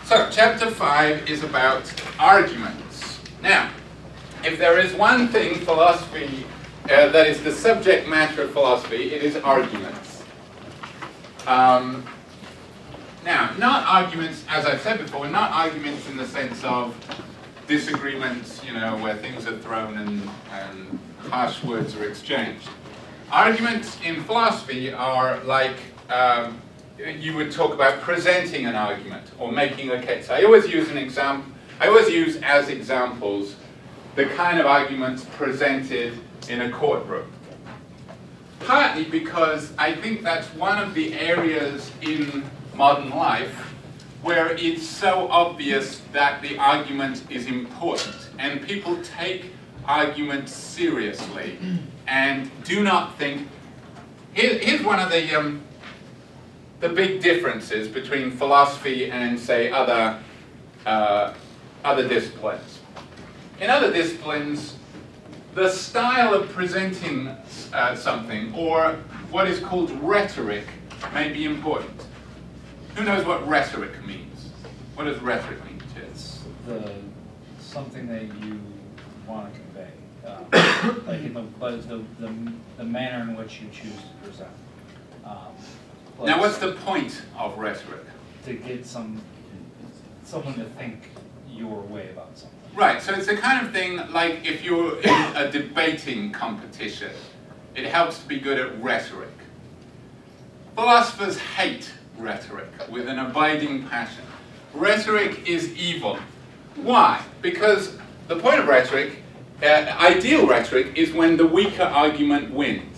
So, chapter 5 is about arguments. Now, if there is one thing philosophy that is the subject matter of philosophy, it is arguments. Now, not arguments, as I've said before, not arguments in the sense of disagreements, where things are thrown and harsh words are exchanged. Arguments in philosophy are like you would talk about presenting an argument or making a case. I always use as examples the kind of arguments presented in a courtroom. Partly because I think that's one of the areas in modern life where it's so obvious that the argument is important and people take arguments seriously and do not think. Here's one of the big differences between philosophy and, say, other disciplines. In other disciplines, the style of presenting something, or what is called rhetoric, may be important. Who knows what rhetoric means? What does rhetoric mean, Chiz? Something that you want to convey, like the manner in which you choose to present. Now, what's the point of rhetoric? To get someone to think your way about something. Right, so it's the kind of thing like if you're in a debating competition, it helps to be good at rhetoric. Philosophers hate rhetoric with an abiding passion. Rhetoric is evil. Why? Because the point of rhetoric, ideal rhetoric, is when the weaker argument wins.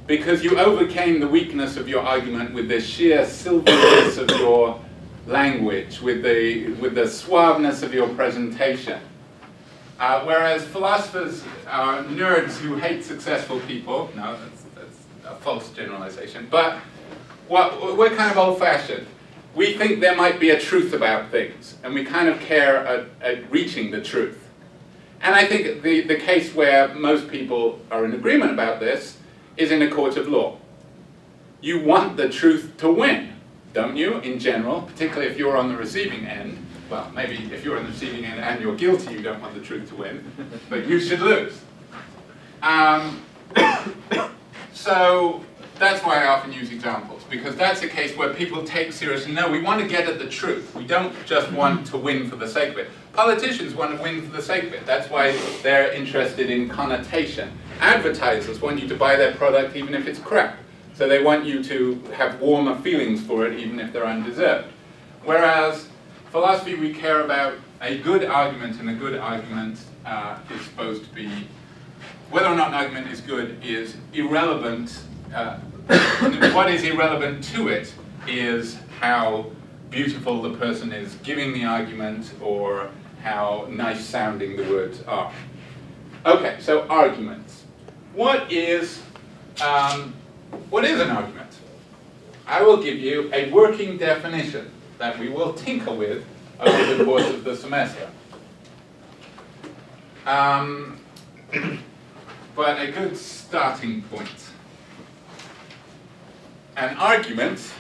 Because you overcame the weakness of your argument with the sheer silveriness of your language, with the suaveness of your presentation. Whereas philosophers are nerds who hate successful people. No, that's a false generalization. But we're kind of old-fashioned. We think there might be a truth about things, and we kind of care at reaching the truth. And I think the case where most people are in agreement about this is in a court of law. You want the truth to win, don't you, in general, particularly if you're on the receiving end. Well, maybe if you're on the receiving end and you're guilty, you don't want the truth to win, but you should lose. So that's why I often use examples, because that's a case where people take seriously, no, we want to get at the truth. We don't just want to win for the sake of it. Politicians want to win for the sake of it. That's why they're interested in connotation. Advertisers want you to buy their product even if it's crap. So they want you to have warmer feelings for it even if they're undeserved. Whereas philosophy, we care about a good argument, and a good argument is supposed to be, whether or not an argument is good is irrelevant. What is irrelevant to it is how beautiful the person is giving the argument or how nice sounding the words are. Okay, so arguments. What is an argument? I will give you a working definition that we will tinker with over the course of the semester. But a good starting point. An argument,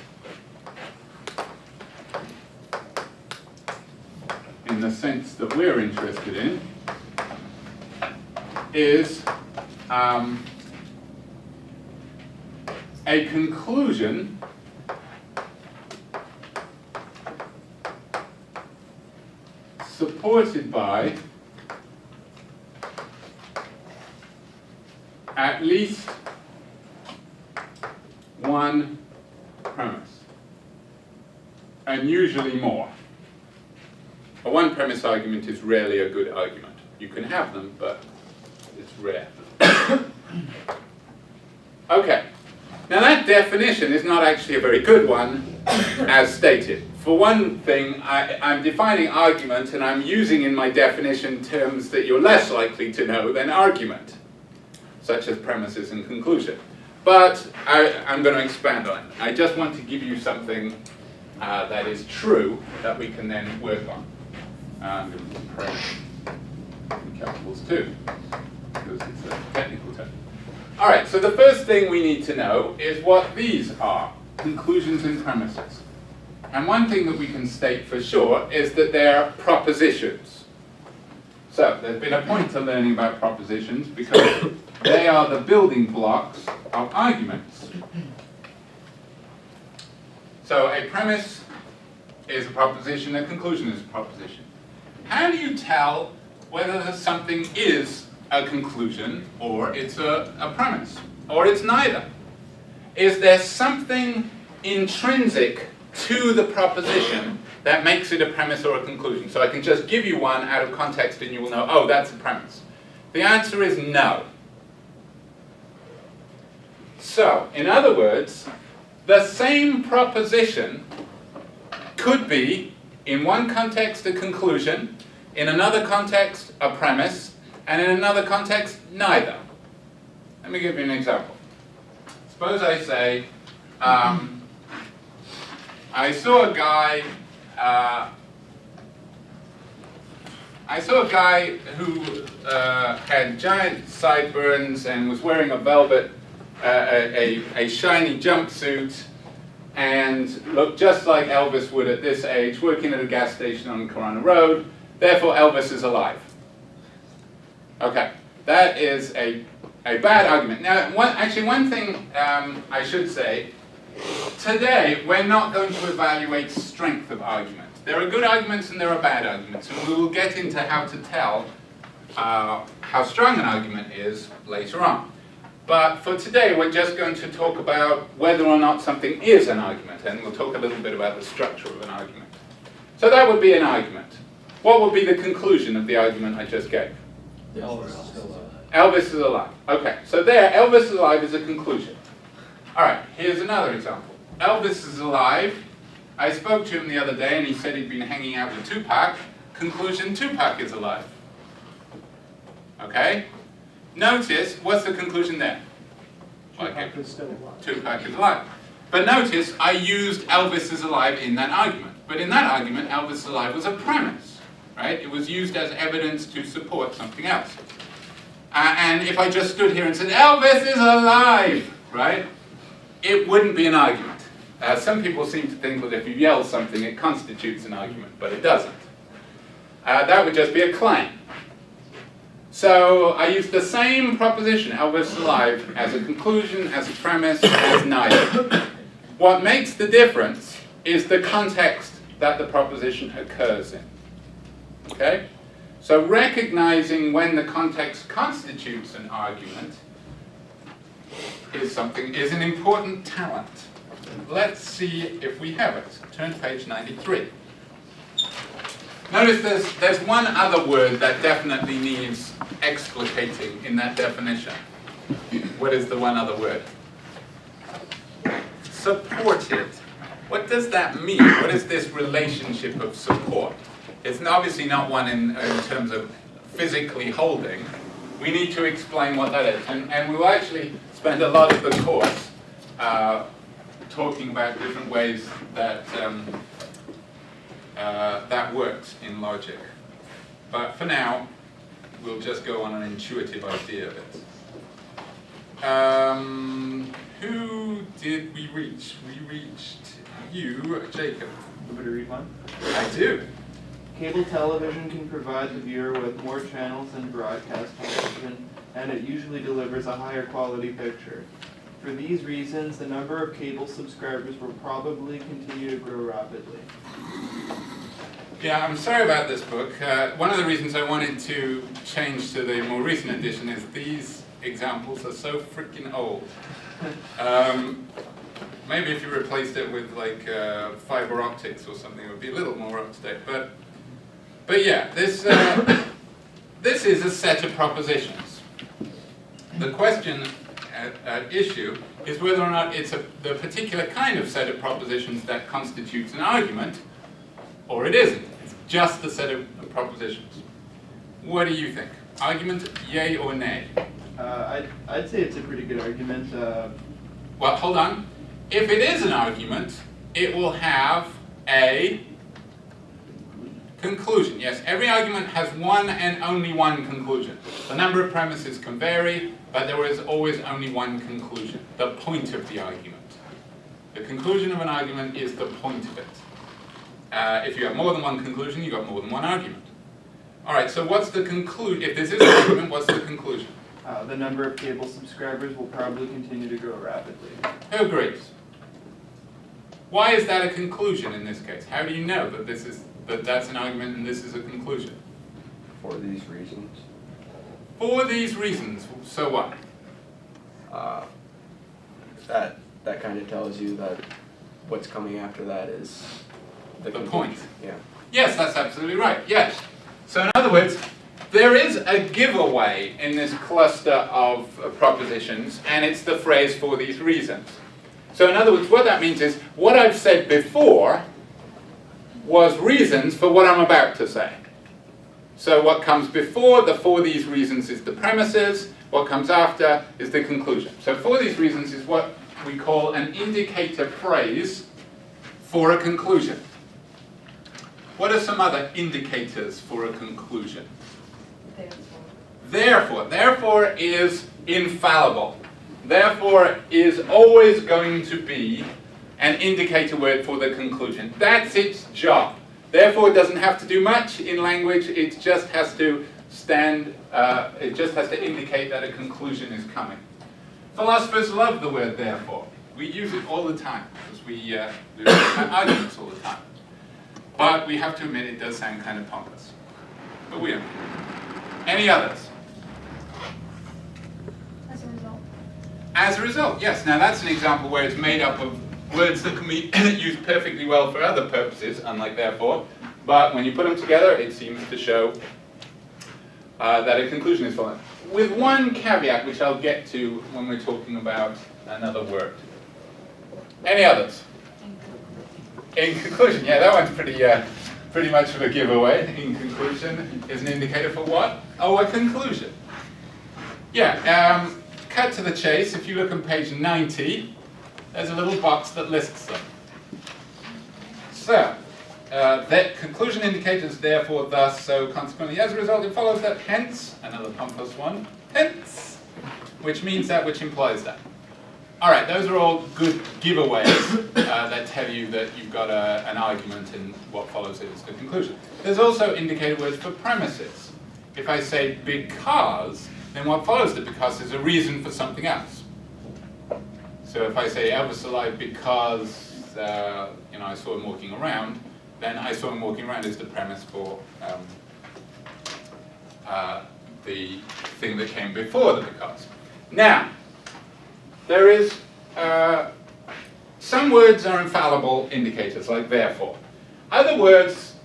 in the sense that we're interested in, is a conclusion supported by at least one premise, and usually more. A one premise argument is rarely a good argument. You can have them, but it's rare. Okay, now that definition is not actually a very good one, as stated. For one thing, I'm defining argument, and I'm using in my definition terms that you're less likely to know than argument, such as premises and conclusion. But I'm going to expand on it. I just want to give you something that is true that we can then work on. I'm going to press in capitals too, because it's a technical term. All right, so the first thing we need to know is what these are, conclusions and premises. And one thing that we can state for sure is that they're propositions. So there's been a point to learning about propositions because they are the building blocks of arguments. So a premise is a proposition, a conclusion is a proposition. How do you tell whether something is a conclusion or it's a premise, or it's neither? Is there something intrinsic to the proposition that makes it a premise or a conclusion? So I can just give you one out of context and you will know, oh, that's a premise. The answer is no. So, in other words, the same proposition could be, in one context, a conclusion, in another context, a premise, and in another context, neither. Let me give you an example. Suppose I say, I saw a guy who had giant sideburns and was wearing a velvet, a shiny jumpsuit, and looked just like Elvis would at this age, working at a gas station on Corona Road. Therefore, Elvis is alive. Okay, that is a bad argument. Now, one thing I should say, today we're not going to evaluate strength of argument. There are good arguments and there are bad arguments, and we will get into how to tell how strong an argument is later on. But for today, we're just going to talk about whether or not something is an argument, and we'll talk a little bit about the structure of an argument. So that would be an argument. What would be the conclusion of the argument I just gave? Elvis is still alive. Elvis is alive. Okay, so there, Elvis is alive is a conclusion. All right, here's another example. Elvis is alive. I spoke to him the other day, and he said he'd been hanging out with Tupac. Conclusion, Tupac is alive. Okay? Notice, what's the conclusion there? Tupac is still alive. Tupac is alive. But notice, I used Elvis is alive in that argument. But in that argument, Elvis is alive was a premise, right? It was used as evidence to support something else. And if I just stood here and said, Elvis is alive, right? It wouldn't be an argument. Some people seem to think that if you yell something, it constitutes an argument, but it doesn't. That would just be a claim. So I used the same proposition, Elvis is alive, as a conclusion, as a premise, as neither. What makes the difference is the context that the proposition occurs in. Okay? So recognizing when the context constitutes an argument is an important talent. Let's see if we have it. Turn to page 93. Notice there's one other word that definitely needs explicating in that definition. What is the one other word? Supported. What does that mean? What is this relationship of support? It's obviously not one in terms of physically holding. We need to explain what that is. And we'll actually spend a lot of the course talking about different ways that that works in logic. But for now, we'll just go on an intuitive idea of it. Who did we reach? We reached you, Jacob. Want me to read one? I do. Cable television can provide the viewer with more channels than broadcast television, and it usually delivers a higher quality picture. For these reasons, the number of cable subscribers will probably continue to grow rapidly. Yeah, I'm sorry about this book. One of the reasons I wanted to change to the more recent edition is these examples are so freaking old. Maybe if you replaced it with like fiber optics or something, it would be a little more up to date. But yeah, this is a set of propositions. The question at issue is whether or not it's the particular kind of set of propositions that constitutes an argument, or it isn't. It's just a set of propositions. What do you think? Argument, yay or nay? I'd say it's a pretty good argument. Well, hold on. If it is an argument, it will have a conclusion. Yes, every argument has one and only one conclusion. The number of premises can vary, but there is always only one conclusion, the point of the argument. The conclusion of an argument is the point of it. If you have more than one conclusion, you've got more than one argument. All right, so what's the conclusion? If this is an argument, what's the conclusion? The number of cable subscribers will probably continue to grow rapidly. Who agrees? Why is that a conclusion in this case? How do you know that that's an argument and this is a conclusion? For these reasons. For these reasons. So what? That kind of tells you that what's coming after that is The conclusion. point. Yeah. Yes, that's absolutely right. Yes. So in other words, there is a giveaway in this cluster of propositions, and it's the phrase "for these reasons." So in other words, what that means is what I've said before was reasons for what I'm about to say. So what comes before the "for these reasons" is the premises. What comes after is the conclusion. So "for these reasons" is what we call an indicator phrase for a conclusion. What are some other indicators for a conclusion? Therefore. Therefore is infallible. Therefore is always going to be an indicator word for the conclusion. That's its job. Therefore it doesn't have to do much in language. It just has to it just has to indicate that a conclusion is coming. Philosophers love the word therefore. We use it all the time because we do arguments all the time. But we have to admit it does sound kind of pompous. But we don't. Any others? As a result. As a result, yes. Now that's an example where it's made up of words that can be used perfectly well for other purposes, unlike therefore. But when you put them together, it seems to show that a conclusion is following. With one caveat, which I'll get to when we're talking about another word. Any others? In conclusion, yeah, that one's pretty much of a giveaway. In conclusion is an indicator for what? Oh, a conclusion. Yeah, cut to the chase. If you look on page 90, there's a little box that lists them. So, that conclusion indicators therefore, thus, so, consequently, as a result, it follows that hence, another pompous one, hence, which means that, which implies that. All right, those are all good giveaways that tell you that you've got an argument and what follows it is the conclusion. There's also indicator words for premises. If I say because, then what follows the because is a reason for something else. So if I say Elvis alive because I saw him walking around, then I saw him walking around is the premise for the thing that came before the because. Now, there is, some words are infallible indicators, like therefore. Other words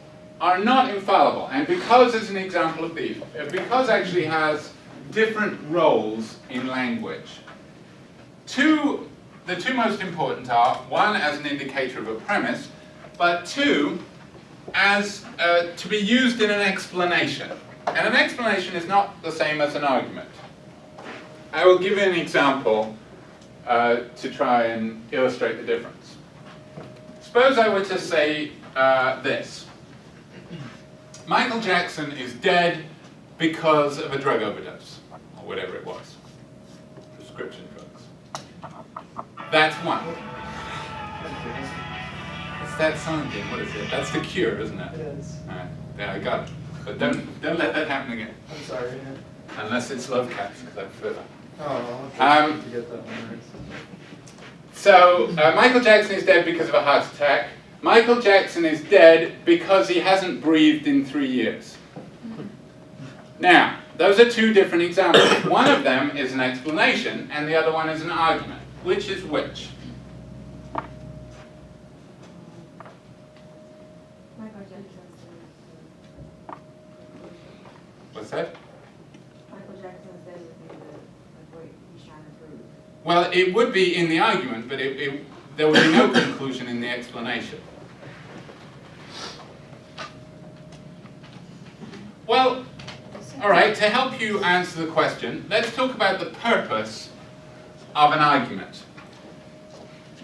are not infallible, and because is an example of these. Because actually has different roles in language. The two most important are, one, as an indicator of a premise, but two, as to be used in an explanation. And an explanation is not the same as an argument. I will give you an example to try and illustrate the difference. Suppose I were to say this. Michael Jackson is dead because of a drug overdose, or whatever it was. Prescription drugs. That's one. What's that song again? What is it? That's The Cure, isn't it? It is. Alright, yeah, I got it. But don't let that happen again. I'm sorry. Unless it's Love Cats, because I prefer that. Oh, I'll have to get that one right. So, Michael Jackson is dead because of a heart attack. Michael Jackson is dead because he hasn't breathed in 3 years. Now, those are two different examples. One of them is an explanation, and the other one is an argument. Which is which? Michael Jackson's What's that? Michael Jackson's dead would be what he's trying to prove. Well, it would be in the argument, but there would be no conclusion in the explanation. Well, all right, to help you answer the question, let's talk about the purpose of an argument.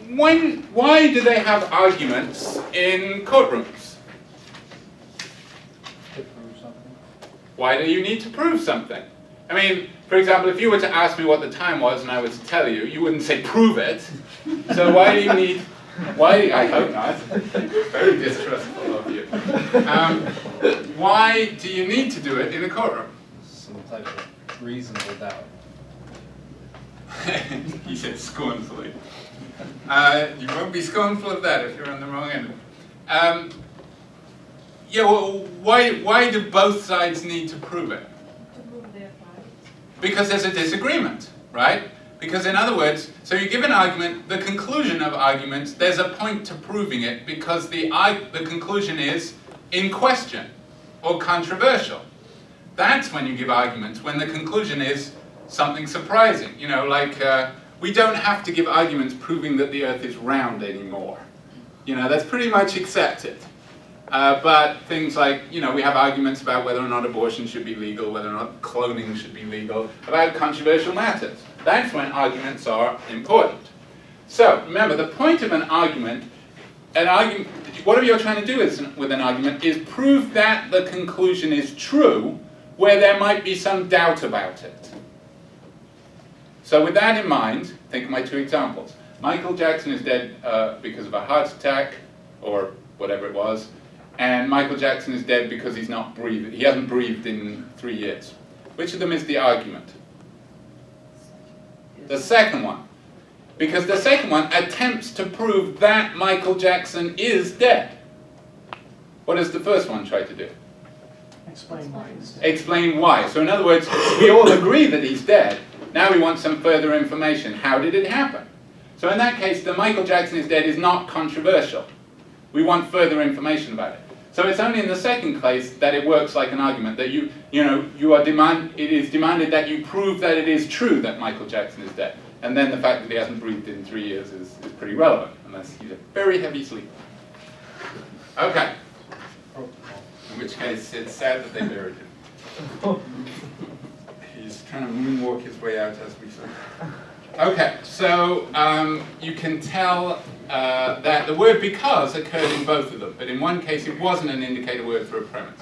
Why do they have arguments in courtrooms? To prove something. Why do you need to prove something? I mean, for example, if you were to ask me what the time was and I were to tell you, you wouldn't say prove it. So why do you need, I hope not, very distrustful Why do you need to do it in a courtroom? Some type of reasonable doubt. He said scornfully. You won't be scornful of that if you're on the wrong end of it. Yeah, well, why do both sides need to prove it? To prove their side. Because there's a disagreement, right? Because in other words, so you give an argument, the conclusion of arguments, there's a point to proving it because the conclusion is in question or controversial. That's when you give arguments, when the conclusion is something surprising. You know, like we don't have to give arguments proving that the earth is round anymore. You know, that's pretty much accepted. But things like, you know, we have arguments about whether or not abortion should be legal, whether or not cloning should be legal, about controversial matters. That's when arguments are important. So, remember, the point of an argument, whatever you're trying to do with an argument is prove that the conclusion is true where there might be some doubt about it. So with that in mind, think of my two examples. Michael Jackson is dead because of a heart attack, or whatever it was, and Michael Jackson is dead because he hasn't breathed in 3 years. Which of them is the argument? The second one. Because the second one attempts to prove that Michael Jackson is dead. What does the first one try to do? Explain why he's dead. Explain why. So in other words, we all agree that he's dead. Now we want some further information. How did it happen? So in that case, the Michael Jackson is dead is not controversial. We want further information about it. So it's only in the second case that it works like an argument, that it is demanded that you prove that it is true that Michael Jackson is dead. And then the fact that he hasn't breathed in 3 years is pretty relevant, unless he's a very heavy sleeper. Okay. In which case, it's sad that they buried him. He's trying to moonwalk his way out as we speak. Okay, so you can tell that the word because occurred in both of them, but in one case it wasn't an indicator word for a premise.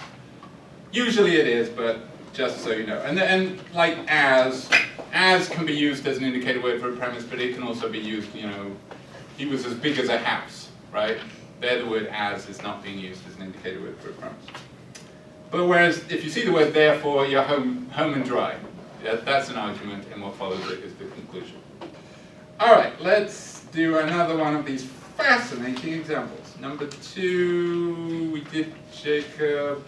Usually it is, but just so you know. And like as can be used as an indicator word for a premise, but it can also be used, you know, he was as big as a house, right? There the word as is not being used as an indicator word for a premise. But whereas if you see the word therefore, you're home and dry. That's an argument, and what follows it is the conclusion. All right, let's do another one of these fascinating examples. Number 2, we did Jacob.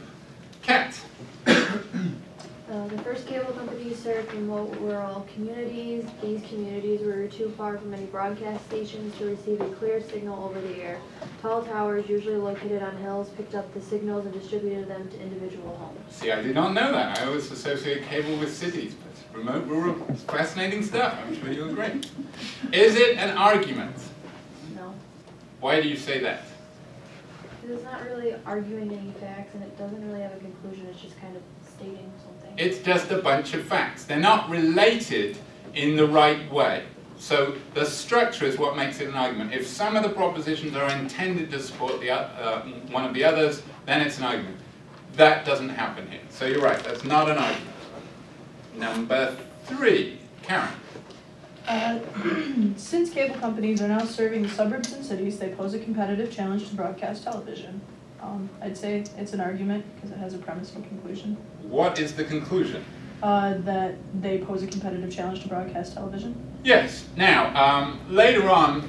Cat. The first cable company served remote rural communities. These communities were too far from any broadcast stations to receive a clear signal over the air. Tall towers, usually located on hills, picked up the signals and distributed them to individual homes. See, I did not know that. I always associate cable with cities, but remote rural, it's fascinating stuff. I'm sure you'll agree. Is it an argument? No. Why do you say that? It's not really arguing any facts, and it doesn't really have a conclusion. It's just kind of stating something. It's just a bunch of facts. They're not related in the right way. So the structure is what makes it an argument. If some of the propositions are intended to support the one of the others, then it's an argument. That doesn't happen here. So you're right, that's not an argument. Number 3, Karen. Since cable companies are now serving the suburbs and cities, they pose a competitive challenge to broadcast television. I'd say it's an argument because it has a premise and conclusion. What is the conclusion? That they pose a competitive challenge to broadcast television. Yes. Now, later on,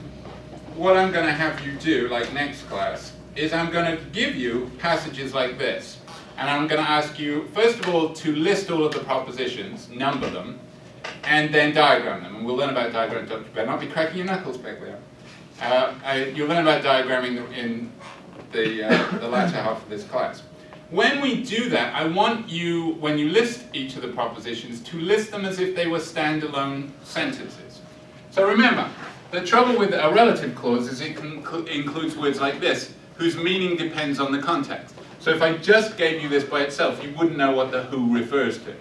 what I'm going to have you do, like next class, is I'm going to give you passages like this. And I'm going to ask you, first of all, to list all of the propositions, number them, and then diagram them. And we'll learn about diagramming. You better not be cracking your knuckles back there. You'll learn about diagramming in the latter half of this class. When we do that, I want you, when you list each of the propositions, to list them as if they were standalone sentences. So remember, the trouble with a relative clause is it includes words like this, whose meaning depends on the context. So if I just gave you this by itself, you wouldn't know what the who refers to.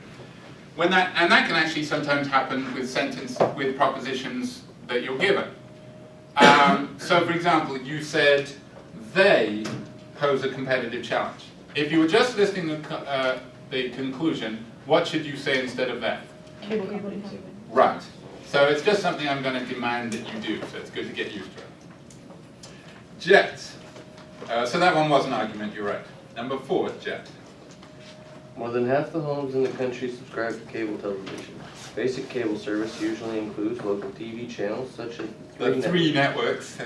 And that can actually sometimes happen with propositions that you're given. So for example, you said, they pose a competitive challenge. If you were just listing the conclusion, what should you say instead of that? Cable companies. Right. So it's just something I'm going to demand that you do, so it's good to get used to it. Jet. So that one was an argument, you're right. Number 4, Jeff. More than half the homes in the country subscribe to cable television. Basic cable service usually includes local TV channels such as The 3 networks.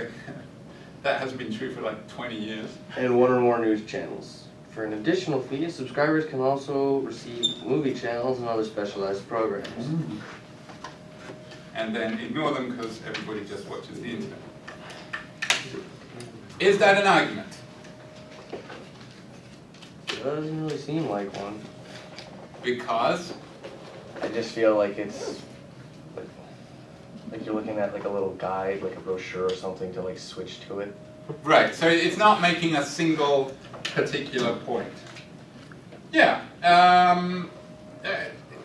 That hasn't been true for like 20 years. and 1 or more news channels. For an additional fee, subscribers can also receive movie channels and other specialized programs. And then ignore them because everybody just watches the internet. Is that an argument? Doesn't really seem like one. Because? I just feel like it's like you're looking at like a little guide, like a brochure or something to like switch to it. Right, so it's not making a single particular point. Yeah, I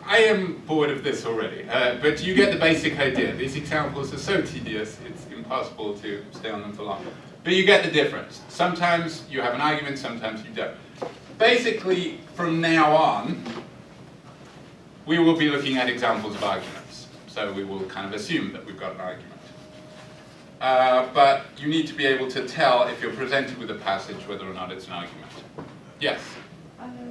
am bored of this already, but you get the basic idea. These examples are so tedious, it's impossible to stay on them for long. But you get the difference. Sometimes you have an argument, sometimes you don't. Basically, from now on, we will be looking at examples of arguments. So we will kind of assume that we've got an argument. But you need to be able to tell if you're presented with a passage whether or not it's an argument. Yes?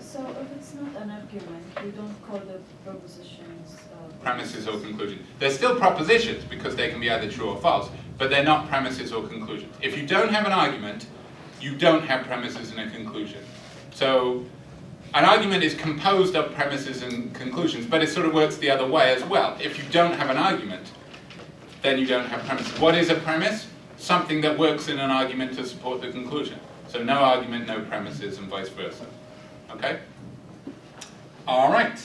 So if it's not an argument, we don't call the propositions Premises or conclusions. They're still propositions because they can be either true or false, but they're not premises or conclusions. If you don't have an argument, you don't have premises and a conclusion. So an argument is composed of premises and conclusions, but it sort of works the other way as well. If you don't have an argument, then you don't have premises. What is a premise? Something that works in an argument to support the conclusion. So no argument, no premises, and vice versa. Okay? All right.